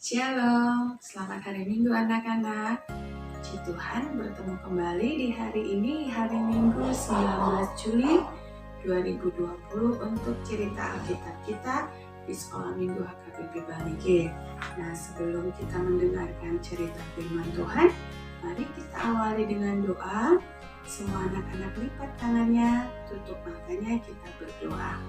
Shalom, selamat hari Minggu anak-anak. Puji Tuhan bertemu kembali di hari ini, hari Minggu 19 Juli 2020 untuk cerita Alkitab kita di Sekolah Minggu HKBP Bali G. Nah, sebelum kita mendengarkan cerita firman Tuhan, mari kita awali dengan doa. Semua anak-anak lipat tangannya, tutup matanya, kita berdoa.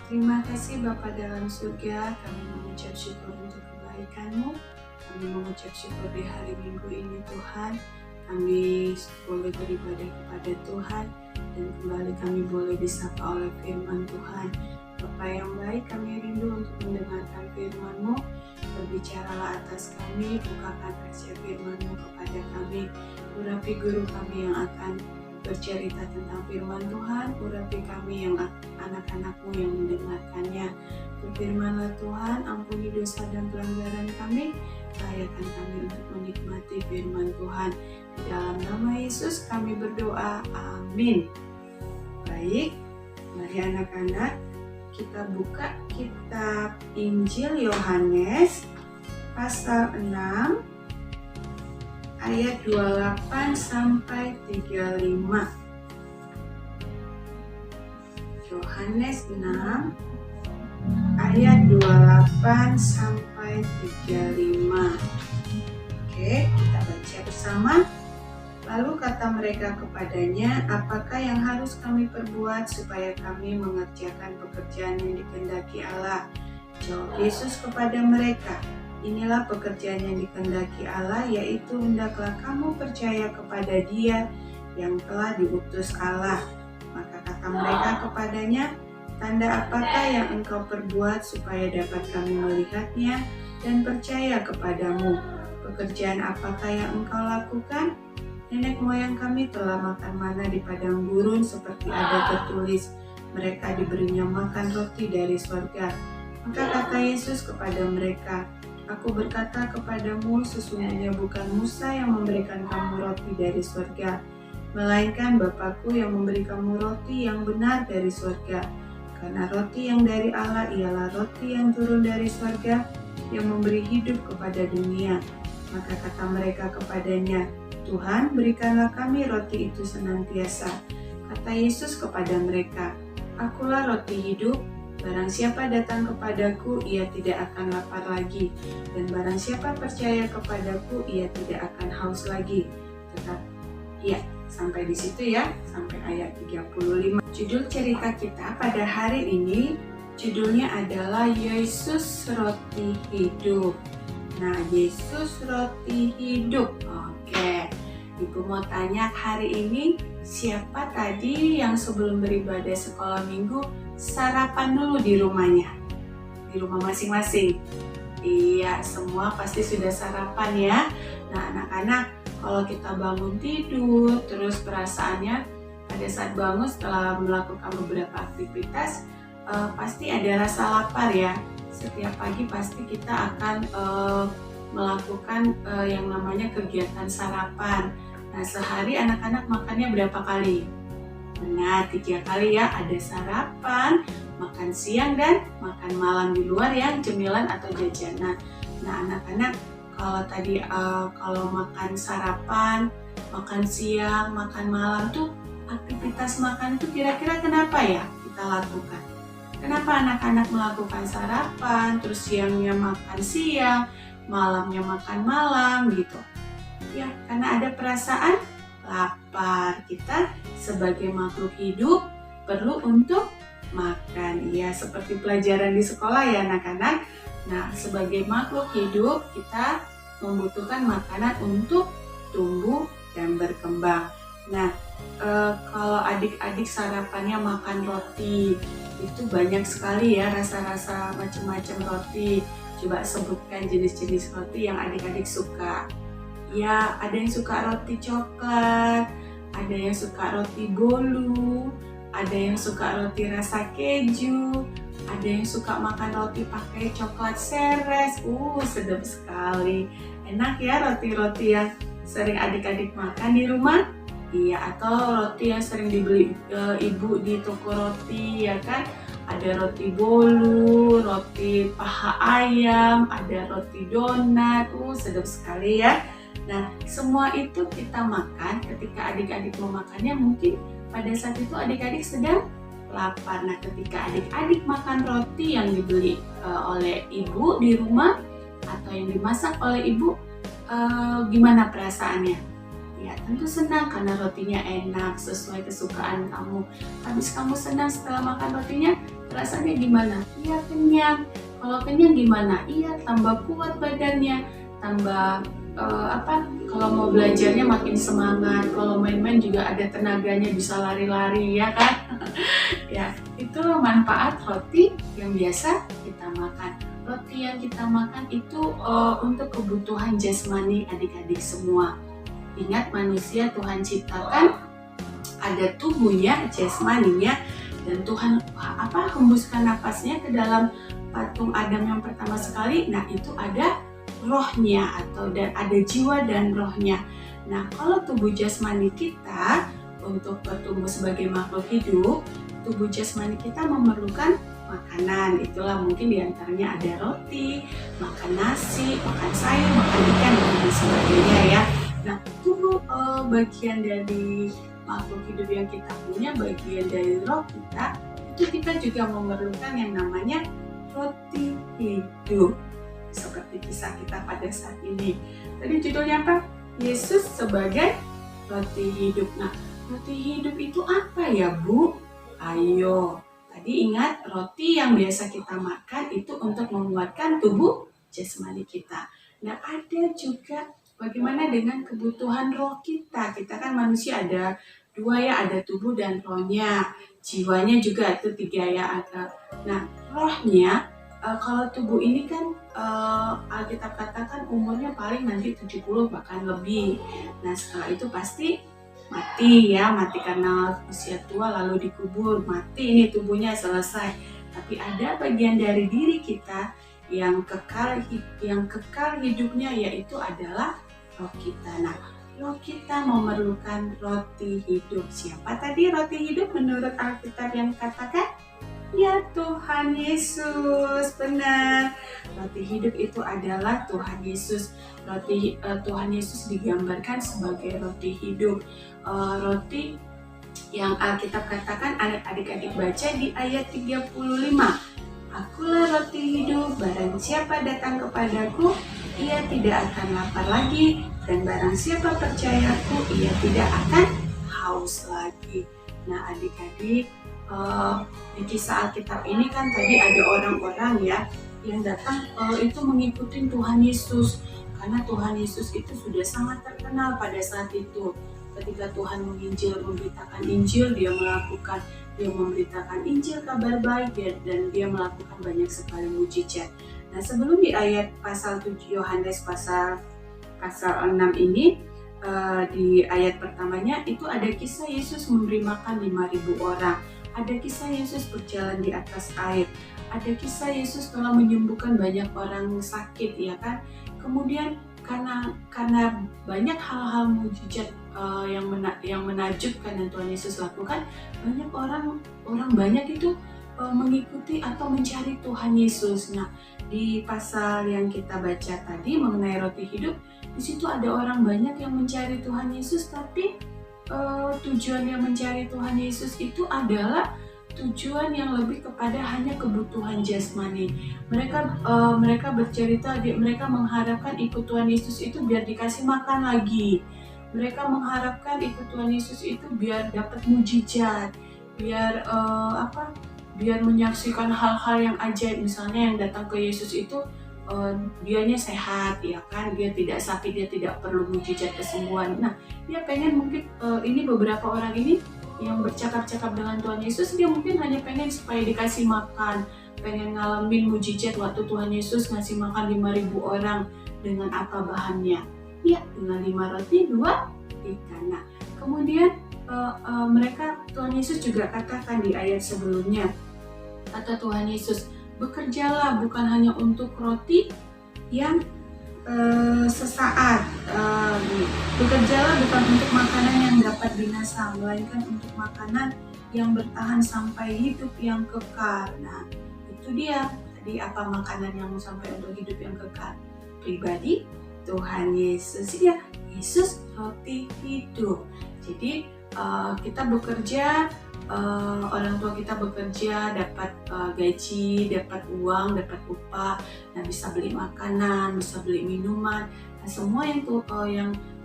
Terima kasih Bapa dalam surga, kami mengucap syukur untuk kebaikan-Mu. Kami mengucap syukur di hari Minggu ini Tuhan. Kami boleh beribadah kepada Tuhan dan kembali kami boleh disapa oleh firman Tuhan. Bapa yang baik, kami rindu untuk mendengarkan firman-Mu. Berbicaralah atas kami, bukakan rahasia firman-Mu kepada kami. Urapi guru kami yang akan bercerita tentang firman Tuhan, urapi kami yang anak-anak-Mu yang mendengarkannya. Berfirmanlah Tuhan, ampuni dosa dan pelanggaran kami, layakan kami untuk menikmati firman Tuhan. Di dalam nama Yesus kami berdoa, amin. Baik, mari anak-anak kita buka kitab Injil Yohanes pasal 6 ayat 28 sampai 35. Yohanes 6 ayat 28 sampai 35. Oke, kita baca bersama. Lalu kata mereka kepadanya, apakah yang harus kami perbuat supaya kami mengerjakan pekerjaan yang dikehendaki Allah? Jawab Yesus kepada mereka, inilah pekerjaan yang dikehendaki Allah, yaitu hendaklah kamu percaya kepada Dia yang telah diutus Allah. Maka kata mereka kepadanya, tanda apakah yang engkau perbuat supaya dapat kami melihatnya dan percaya kepadamu? Pekerjaan apakah yang engkau lakukan? Nenek moyang kami telah makan mana di padang gurun seperti ada tertulis, mereka diberinya makan roti dari surga. Maka kata Yesus kepada mereka, aku berkata kepadamu, sesungguhnya bukan Musa yang memberikan kamu roti dari surga, melainkan Bapa-Ku yang memberi kamu roti yang benar dari surga. Karena roti yang dari Allah ialah roti yang turun dari surga, yang memberi hidup kepada dunia. Maka kata mereka kepadanya, Tuhan, berikanlah kami roti itu senantiasa. Kata Yesus kepada mereka, akulah roti hidup. Barang siapa datang kepadaku, ia tidak akan lapar lagi. Dan barang siapa percaya kepadaku, ia tidak akan haus lagi. Tetap, ya, sampai di situ ya, sampai ayat 35. Judul cerita kita pada hari ini, judulnya adalah Yesus Roti Hidup. Nah, Yesus Roti Hidup. Oke, Ibu mau tanya hari ini, siapa tadi yang sebelum beribadah sekolah minggu sarapan dulu di rumahnya? Di rumah masing-masing? Iya, semua pasti sudah sarapan ya. Nah, anak-anak, kalau kita bangun tidur, terus perasaannya pada saat bangun setelah melakukan beberapa aktivitas, pasti ada rasa lapar ya. Setiap pagi pasti kita akan melakukan yang namanya kegiatan sarapan. Nah, sehari anak-anak makannya berapa kali? Benar, 3 kali ya. Ada sarapan, makan siang, dan makan malam di luar yang cemilan atau jajanan. Nah, anak-anak kalau tadi kalau makan sarapan, makan siang, makan malam tuh aktivitas makan tuh kira-kira kenapa ya kita lakukan? Kenapa anak-anak melakukan sarapan, terus siangnya makan siang, malamnya makan malam gitu? Ya, karena ada perasaan lapar. Kita sebagai makhluk hidup perlu untuk makan. Ya, seperti pelajaran di sekolah ya anak-anak. Nah, sebagai makhluk hidup kita membutuhkan makanan untuk tumbuh dan berkembang. Nah, kalau adik-adik sarapannya makan roti, itu banyak sekali ya rasa-rasa macam-macam roti. Coba sebutkan jenis-jenis roti yang adik-adik suka. Ya, ada yang suka roti coklat, ada yang suka roti bolu, ada yang suka roti rasa keju, ada yang suka makan roti pakai coklat seres. Sedap sekali. Enak ya roti-roti yang sering adik-adik makan di rumah. Iya, atau roti yang sering dibeli ibu di toko roti ya kan. ada roti bolu, roti paha ayam, ada roti donat, sedap sekali ya. Nah, semua itu kita makan. Ketika adik-adik memakannya, mungkin pada saat itu adik-adik sedang lapar. Nah, ketika adik-adik makan roti yang dibeli oleh ibu di rumah atau yang dimasak oleh ibu, gimana perasaannya? Ya, tentu senang karena rotinya enak sesuai kesukaan kamu. Habis kamu senang setelah makan rotinya, rasanya gimana? Iya, kenyang. Kalau kenyang gimana? Iya, tambah kuat badannya, tambah kalau mau belajarnya makin semangat, kalau main-main juga ada tenaganya, bisa lari-lari ya kan. Ya, itu manfaat roti yang biasa kita makan. Roti yang kita makan itu untuk kebutuhan jasmani adik-adik semua. Ingat, manusia Tuhan ciptakan ada tubuhnya, jasmaninya, dan Tuhan hembuskan napasnya ke dalam patung Adam yang pertama sekali. Nah, itu ada rohnya dan ada jiwa dan rohnya. Nah, kalau tubuh jasmani kita untuk bertumbuh sebagai makhluk hidup, tubuh jasmani kita memerlukan makanan. Itulah mungkin diantaranya ada roti, makan nasi, makan sayur, makan ikan, dan sebagainya ya. Nah, tubuh bagian dari makhluk hidup yang kita punya, bagian dari roh kita, itu kita juga memerlukan yang namanya roti hidup. Seperti kisah kita pada saat ini. Tadi judulnya apa? Yesus sebagai roti hidup. Nah, roti hidup itu apa ya, Bu? Ayo, tadi ingat, roti yang biasa kita makan itu untuk menguatkan tubuh jasmani kita. Nah, ada juga bagaimana dengan kebutuhan roh kita. Kita kan manusia ada dua ya, ada tubuh dan rohnya. Jiwanya juga itu 3 ya. Nah, rohnya, kalau tubuh ini kan Alkitab katakan umurnya paling nanti 70 bahkan lebih. Nah, setelah itu pasti mati karena usia tua lalu dikubur, mati ini tubuhnya, selesai. Tapi ada bagian dari diri kita yang kekal hidupnya, yaitu adalah roh kita. Nah, roh kita memerlukan roti hidup. Siapa tadi roti hidup menurut Alkitab yang katakan? Ya, Tuhan Yesus, benar. Roti hidup itu adalah Tuhan Yesus. Tuhan Yesus digambarkan sebagai roti hidup. Roti yang Alkitab katakan, adik-adik baca di ayat 35. Akulah roti hidup, barang siapa datang kepadaku, ia tidak akan lapar lagi, dan barang siapa percayaku, ia tidak akan haus lagi. Nah, adik-adik, di kisah Alkitab ini kan tadi ada orang-orang ya yang datang itu mengikuti Tuhan Yesus, karena Tuhan Yesus itu sudah sangat terkenal pada saat itu. Ketika Tuhan memberitakan Injil, dia memberitakan Injil, kabar baik, dan dia melakukan banyak sekali mujizat. Nah, sebelum di ayat pasal 7 Yohanes pasal 6 ini, di ayat pertamanya itu ada kisah Yesus memberi makan 5.000 orang. Ada kisah Yesus berjalan di atas air. Ada kisah Yesus telah menyembuhkan banyak orang sakit, ya kan? Kemudian karena banyak hal-hal mujizat yang menakjubkan yang Tuhan Yesus lakukan, banyak orang banyak itu mengikuti atau mencari Tuhan Yesus. Nah, di pasal yang kita baca tadi mengenai roti hidup, di situ ada orang banyak yang mencari Tuhan Yesus, tapi tujuan yang mencari Tuhan Yesus itu adalah tujuan yang lebih kepada hanya kebutuhan jasmani. Mereka bercerita, mereka mengharapkan ikut Tuhan Yesus itu biar dikasih makan lagi. Mereka mengharapkan ikut Tuhan Yesus itu biar dapat mujizat, biar menyaksikan hal-hal yang ajaib. Misalnya yang datang ke Yesus itu dianya sehat, ya kan, dia tidak sakit, dia tidak perlu mujizat kesembuhan. Nah, dia pengen mungkin ini beberapa orang ini yang bercakap-cakap dengan Tuhan Yesus, dia mungkin hanya pengen supaya dikasih makan, pengen ngalamin mujizat waktu Tuhan Yesus ngasih makan 5.000 orang. Dengan apa bahannya? Ya, dengan 5 roti 2 ikan. Nah, kemudian Tuhan Yesus juga katakan di ayat sebelumnya, kata Tuhan Yesus, bekerjalah bukan hanya untuk roti yang sesaat, bekerjalah bukan untuk makanan yang dapat binasa, melainkan untuk makanan yang bertahan sampai hidup yang kekal. Nah, itu dia. Tadi apa makanan yang sampai untuk hidup yang kekal? Pribadi Tuhan Yesus. Ya, Yesus roti hidup. Jadi kita bekerja, orang tua kita bekerja, dapat gaji, dapat uang, dapat upah, nah bisa beli makanan, bisa beli minuman. Nah, semua yang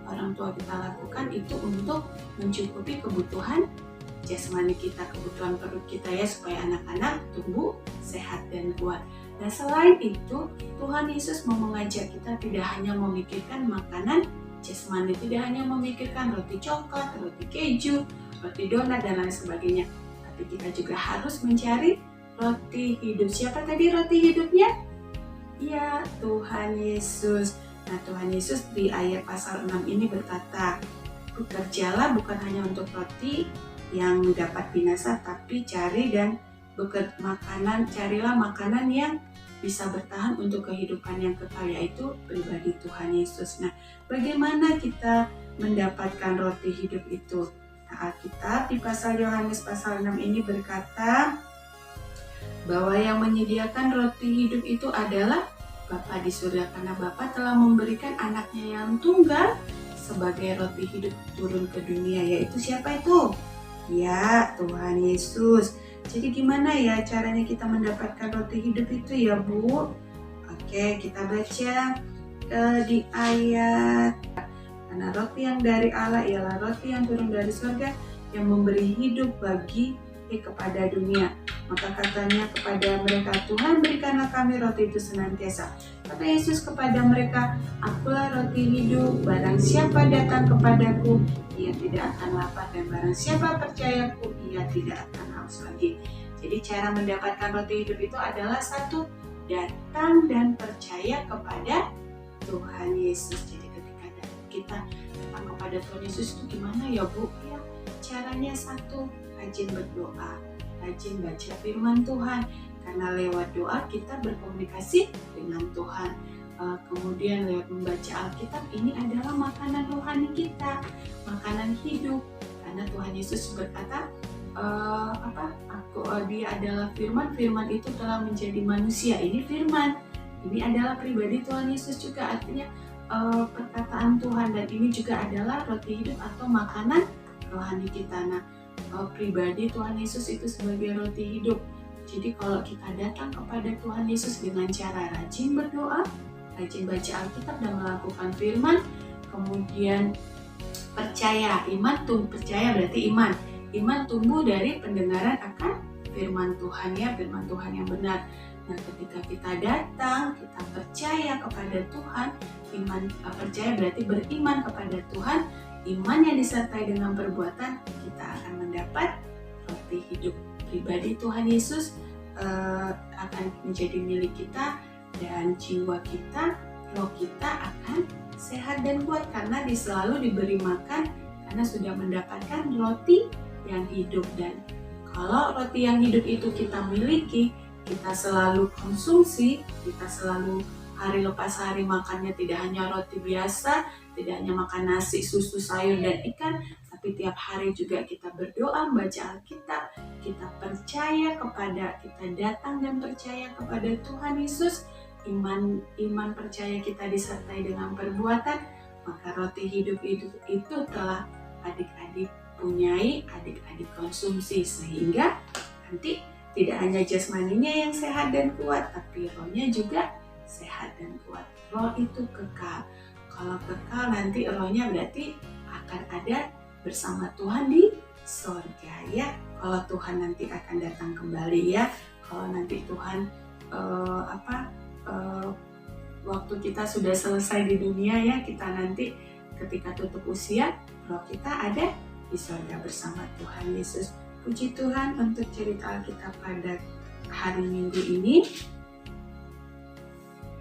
orang tua kita lakukan itu untuk mencukupi kebutuhan jasmani kita, kebutuhan perut kita ya, supaya anak-anak tumbuh sehat dan kuat. Nah, selain itu, Tuhan Yesus mau mengajak kita tidak hanya memikirkan makanan jasmani, tidak hanya memikirkan roti coklat, roti keju, roti donat, dan lain sebagainya. Tapi kita juga harus mencari roti hidup. Siapa tadi roti hidupnya? Ya, Tuhan Yesus. Nah, Tuhan Yesus di ayat pasal 6 ini berkata, bekerjalah bukan hanya untuk roti yang dapat binasa, tapi carilah makanan yang bisa bertahan untuk kehidupan yang kekal, yaitu pribadi Tuhan Yesus. Nah, bagaimana kita mendapatkan roti hidup itu? Nah, Alkitab di pasal Yohanes pasal 6 ini berkata bahwa yang menyediakan roti hidup itu adalah Bapa di surga, karena Bapa telah memberikan anaknya yang tunggal sebagai roti hidup turun ke dunia. Yaitu siapa itu? Ya, Tuhan Yesus. Jadi gimana ya caranya kita mendapatkan roti hidup itu ya, Bu? Oke, kita baca di ayat, karena roti yang dari Allah ialah roti yang turun dari surga, yang memberi hidup kepada dunia. Maka katanya kepada mereka, Tuhan berikanlah kami roti itu senantiasa. Kata Yesus kepada mereka, akulah roti hidup, barang siapa datang kepadaku, ia tidak akan lapar, dan barang siapa percayaku, ia tidak akan haus lagi. Jadi cara mendapatkan roti hidup itu adalah satu, datang dan percaya kepada Tuhan Yesus. Jadi ketika kita datang kepada Tuhan Yesus itu gimana ya, Bu? Ya, caranya satu, rajin berdoa, rajin baca firman Tuhan, karena lewat doa kita berkomunikasi dengan Tuhan. Kemudian lewat membaca Alkitab, ini adalah makanan rohani kita, makanan hidup, karena Tuhan Yesus berkata dia adalah firman itu telah menjadi manusia. Ini firman, ini adalah pribadi Tuhan Yesus juga, artinya perkataan Tuhan, dan ini juga adalah roti hidup atau makanan rohani kita. Nah, pribadi Tuhan Yesus itu sebagai roti hidup. Jadi kalau kita datang kepada Tuhan Yesus dengan cara rajin berdoa, rajin baca Alkitab dan melakukan firman, kemudian percaya, percaya berarti iman. Iman tumbuh dari pendengaran akan firman Tuhan ya, firman Tuhan yang benar. Nah, ketika kita datang, kita percaya kepada Tuhan, percaya berarti beriman kepada Tuhan, iman yang disertai dengan perbuatan, kita akan mendapat roti hidup. Pribadi Tuhan Yesus akan menjadi milik kita, dan jiwa kita, roh kita akan sehat dan kuat karena selalu diberi makan, karena sudah mendapatkan roti yang hidup. Dan kalau roti yang hidup itu kita miliki, kita selalu konsumsi, kita selalu hari lepas hari makannya tidak hanya roti biasa, tidak hanya makan nasi, susu, sayur, dan ikan, tapi tiap hari juga kita berdoa, membaca Alkitab, kita datang dan percaya kepada Tuhan Yesus, iman percaya kita disertai dengan perbuatan, maka roti hidup itu telah adik-adik punyai, adik-adik konsumsi, sehingga nanti tidak hanya jasmaninya yang sehat dan kuat, tapi rohnya juga sehat dan kuat. Roh itu kekal. Kalau kekal nanti rohnya berarti akan ada bersama Tuhan di surga ya. Kalau Tuhan nanti akan datang kembali ya. Kalau nanti Tuhan waktu kita sudah selesai di dunia ya, kita nanti ketika tutup usia, roh kita ada di surga bersama Tuhan Yesus. Puji Tuhan untuk cerita Alkitab pada hari Minggu ini.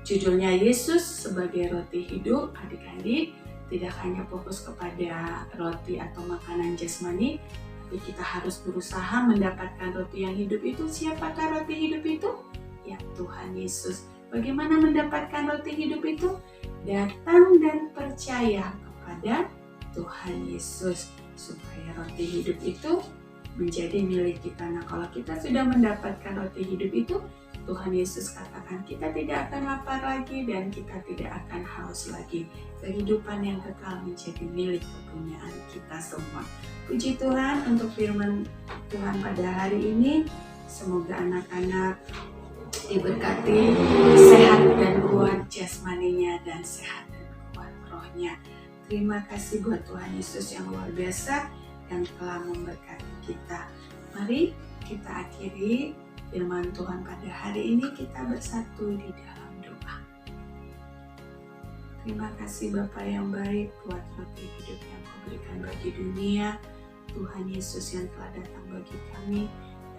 Judulnya Yesus sebagai roti hidup. Adik-adik tidak hanya fokus kepada roti atau makanan jasmani, tapi kita harus berusaha mendapatkan roti yang hidup itu. Siapakah roti hidup itu? Ya, Tuhan Yesus. Bagaimana mendapatkan roti hidup itu? Datang dan percaya kepada Tuhan Yesus, supaya roti hidup itu menjadi milik kita. Nah, kalau kita sudah mendapatkan roti hidup itu, Tuhan Yesus katakan kita tidak akan lapar lagi dan kita tidak akan haus lagi. Kehidupan yang kekal menjadi milik kepunyaan kita semua. Puji Tuhan untuk firman Tuhan pada hari ini. Semoga anak-anak diberkati sehat dan kuat jasmaninya dan sehat dan kuat rohnya. Terima kasih buat Tuhan Yesus yang luar biasa yang telah memberkati kita. Mari kita akhiri firman Tuhan pada hari ini, kita bersatu di dalam doa. Terima kasih Bapa yang baik buat roti hidup yang Kau berikan bagi dunia. Tuhan Yesus yang telah datang bagi kami,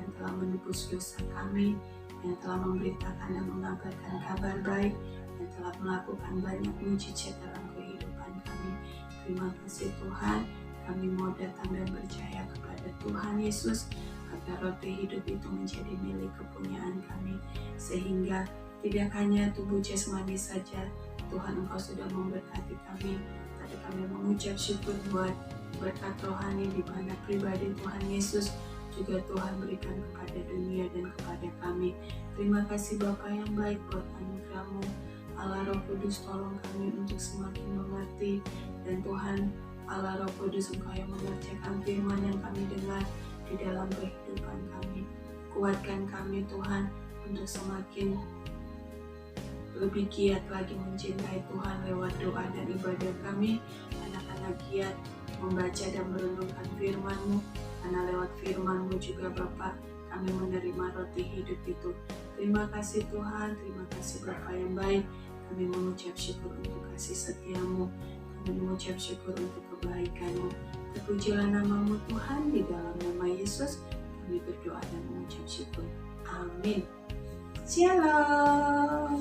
yang telah menebus dosa kami, yang telah memberitakan dan mengabarkan kabar baik, yang telah melakukan banyak mujizat dalam kehidupan kami. Terima kasih Tuhan, kami mau datang dan percaya kepada Tuhan Yesus, agar roti hidup itu menjadi milik kepunyaan kami, sehingga tidak hanya tubuh jasmani saja, Tuhan Engkau sudah memberkati kami, tapi kami mengucap syukur buat berkat rohani di mana pribadi Tuhan Yesus juga Tuhan berikan kepada dunia dan kepada kami. Terima kasih Bapa yang baik buat anugerah-Mu. Allah Roh Kudus, tolong kami untuk semakin mengerti, dan Tuhan Allah Roh Kudus, Engkau yang mengerjakan firman yang kami dengar di dalam kehidupan kami. Kuatkan kami Tuhan untuk semakin lebih giat lagi mencintai Tuhan lewat doa dan ibadah kami. Anak-anak giat membaca dan merenungkan firman-Mu, karena lewat firman-Mu juga Bapa kami menerima roti hidup itu. Terima kasih Tuhan, terima kasih Bapa yang baik. Kami mengucap syukur untuk kasih setia-Mu, kami mengucap syukur untuk kebaikan-Mu. Terpujilah nama-Mu Tuhan, di dalam nama Yesus kami berdoa dan mengucap syukur. Amin. Shalom.